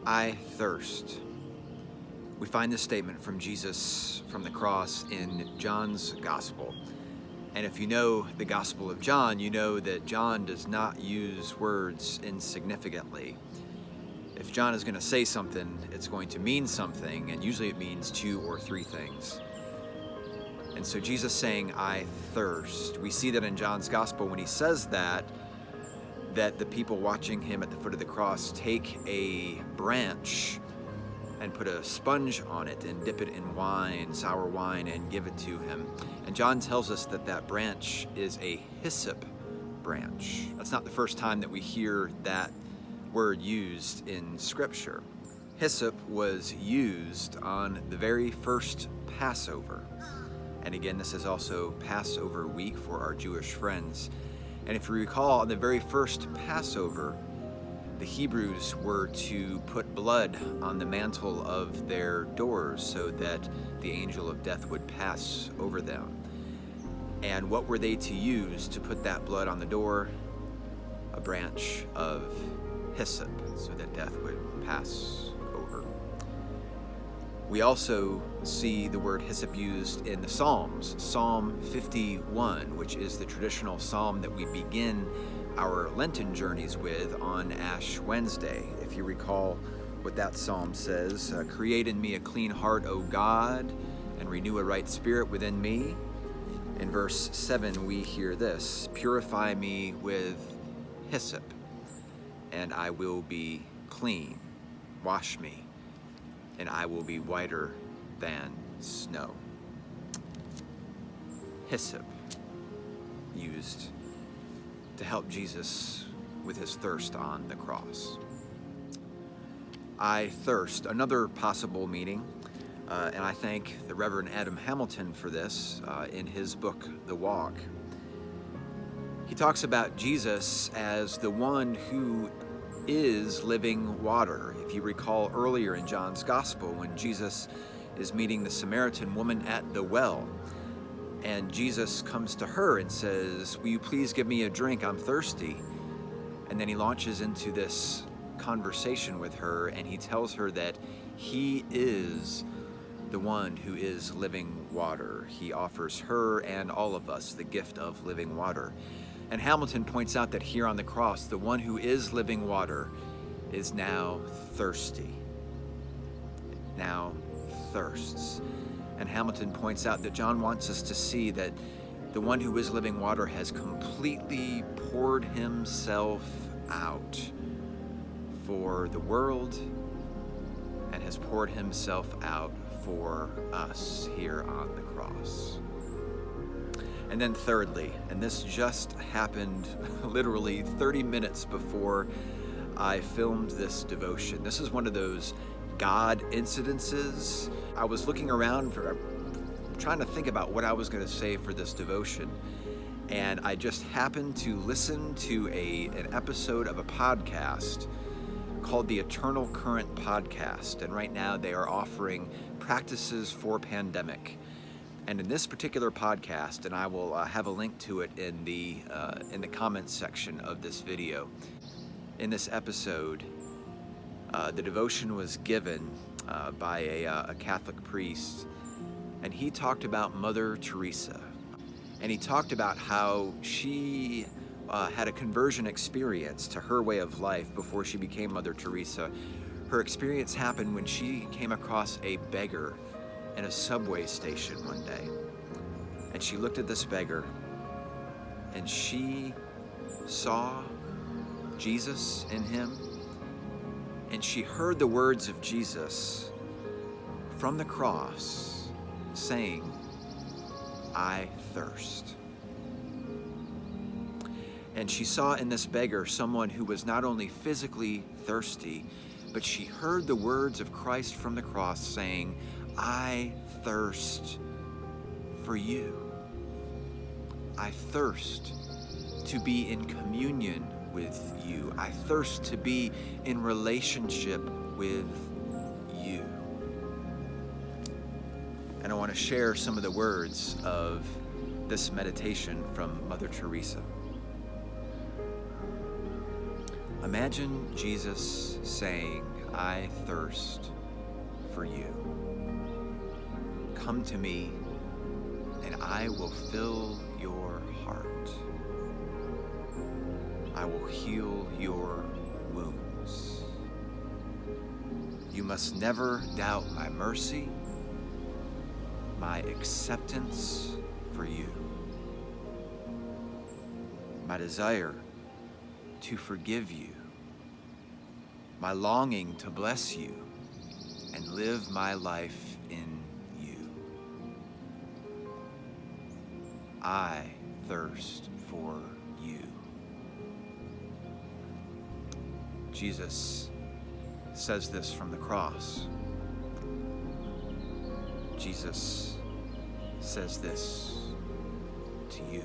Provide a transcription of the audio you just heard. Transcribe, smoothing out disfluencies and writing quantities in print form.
I thirst. We find this statement from Jesus from the cross in John's Gospel. And if you know the Gospel of John, you know that John does not use words insignificantly. If John is going to say something, it's going to mean something, and usually it means 2 or 3 things. And so Jesus saying, I thirst. We see that in John's Gospel when he says that the people watching him at the foot of the cross take a branch and put a sponge on it and dip it in wine, sour wine, and give it to him. And John tells us that that branch is a hyssop branch. That's not the first time that we hear that word used in Scripture. Hyssop was used on the very first Passover. And again, this is also Passover week for our Jewish friends. And if you recall, on the very first Passover, the Hebrews were to put blood on the mantle of their doors so that the angel of death would pass over them. And what were they to use to put that blood on the door? A branch of hyssop, so that death would pass over. We also see the word hyssop used in the Psalms. Psalm 51, which is the traditional psalm that we begin our Lenten journeys with on Ash Wednesday. If you recall what that psalm says, create in me a clean heart, O God, and renew a right spirit within me. In verse 7, we hear this, purify me with hyssop, and I will be clean. Wash me, and I will be whiter than snow. Hyssop, used to help Jesus with his thirst on the cross. I thirst, another possible meaning, and I thank the Reverend Adam Hamilton for this in his book, The Walk. He talks about Jesus as the one who is living water. If you recall earlier in John's Gospel when Jesus is meeting the Samaritan woman at the well, and Jesus comes to her and says, will you please give me a drink? I'm thirsty. And then he launches into this conversation with her, and he tells her that he is the one who is living water. He offers her and all of us the gift of living water. And Hamilton points out that here on the cross, the one who is living water is now thirsty. Now thirsts. And Hamilton points out that John wants us to see that the one who is living water has completely poured himself out for the world and has poured himself out for us here on the cross. And then thirdly, and this just happened literally 30 minutes before I filmed this devotion. This is one of those God incidences. I was looking around trying to think about what I was going to say for this devotion, and I just happened to listen to an episode of a podcast called the Eternal Current Podcast, and right now they are offering practices for pandemic. And in this particular podcast, and I will have a link to it in the comments section of this video, in this episode, the devotion was given by a Catholic priest, and he talked about Mother Teresa. And he talked about how she had a conversion experience to her way of life before she became Mother Teresa. Her experience happened when she came across a beggar in a subway station one day. And she looked at this beggar, and she saw Jesus in him, and she heard the words of Jesus from the cross saying, I thirst. And she saw in this beggar someone who was not only physically thirsty, but she heard the words of Christ from the cross saying, I thirst for you. I thirst to be in communion with you. I thirst to be in relationship with you. And I want to share some of the words of this meditation from Mother Teresa. Imagine Jesus saying, I thirst for you. Come to me, and I will fill your heart. I will heal your wounds. You must never doubt my mercy, my acceptance for you, my desire to forgive you, my longing to bless you and live my life in you. I thirst for you. Jesus says this from the cross. Jesus says this to you.